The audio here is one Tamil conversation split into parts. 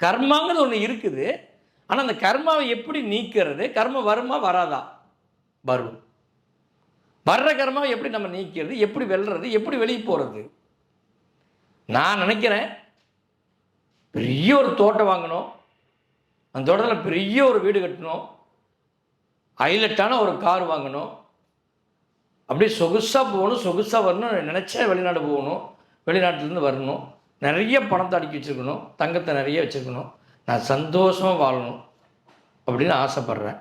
கர்மாங்கிறது ஒன்று இருக்குது. ஆனால் அந்த கர்மாவை எப்படி நீக்கிறது? கர்மம் வருமா வராதா? வரும். வர்ற கர்மாவை எப்படி நம்ம நீக்கிறது? எப்படி வெல்றது? எப்படி வெளியே போகிறது? நான் நினைக்கிறேன், பெரிய ஒரு தோட்டம் வாங்கணும், அந்த தோட்டத்தில் பெரிய ஒரு வீடு கட்டணும், ஹைலைட்டான ஒரு கார் வாங்கணும், அப்படியே சொகுசாக போகணும், சொகுசாக வரணும், நினச்சா வெளிநாடு போகணும், வெளிநாட்டிலேருந்து வரணும், நிறைய பணத்தை அடுக்கி வச்சுருக்கணும், தங்கத்தை நிறைய வச்சுருக்கணும், நான் சந்தோஷமாக வாழணும் அப்படின்னு ஆசைப்பட்றேன்.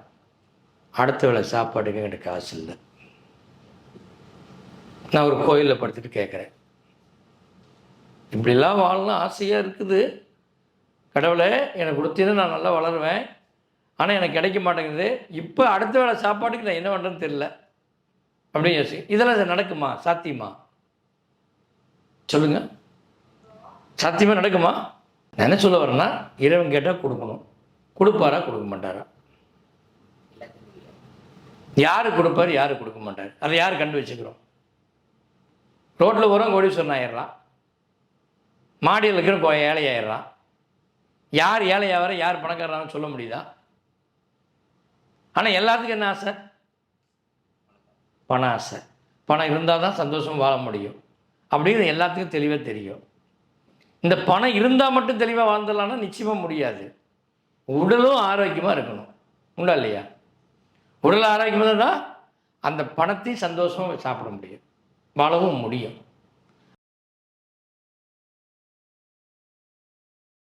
அடுத்த வேளை சாப்பாடுக்கு என்கிட்ட காசு இல்லை. நான் ஒரு கோயிலில் படுத்துட்டு கேட்குறேன், இப்படிலாம் வாழணும் ஆசையாக இருக்குது, கடவுளை எனக்கு கொடுத்தீங்கன்னா நான் நல்லா வளருவேன், ஆனால் எனக்கு கிடைக்க மாட்டேங்குது, இப்போ அடுத்த வேளை சாப்பாட்டுக்கு நான் என்ன பண்ணுறேன்னு தெரியல அப்படின்னு யோசி. இதெல்லாம் நடக்குமா? சாத்தியமா? சொல்லுங்கள், சாத்தியமாக நடக்குமா? நான் என்ன சொல்ல வரேன்னா, இறைவன் கேட்டால் கொடுக்கணும். கொடுப்பாரா கொடுக்க மாட்டாரா? யார் கொடுப்பார், யார் கொடுக்க மாட்டார்? அதை யார் கண்டு வச்சுக்கிறோம்? ரோட்டில் போகிறோம் கோடீஸ்வரன் ஆயிடுறான், மாடியில் இருக்கிற ஏழை ஆயிடுறான். யார் ஏழையாகிற யார் பணக்காரன்னு சொல்ல முடியுதா? ஆனால் எல்லாத்துக்கும் என்ன ஆசை? பண ஆசை. பணம் இருந்தால் தான் சந்தோஷம் வாழ முடியும் அப்படிங்கிறது எல்லாத்துக்கும் தெளிவாக தெரியும். இந்த பணம் இருந்தால் மட்டும் தெளிவாக வாழ்ந்துடலான்னா நிச்சயமாக முடியாது. உடலும் ஆரோக்கியமாக இருக்கணும், உண்டா இல்லையா? உடல் ஆரோக்கியமாக தான் அந்த பணத்தையும் சந்தோஷமாக சாப்பிட முடியும், வாழவும் முடியும்.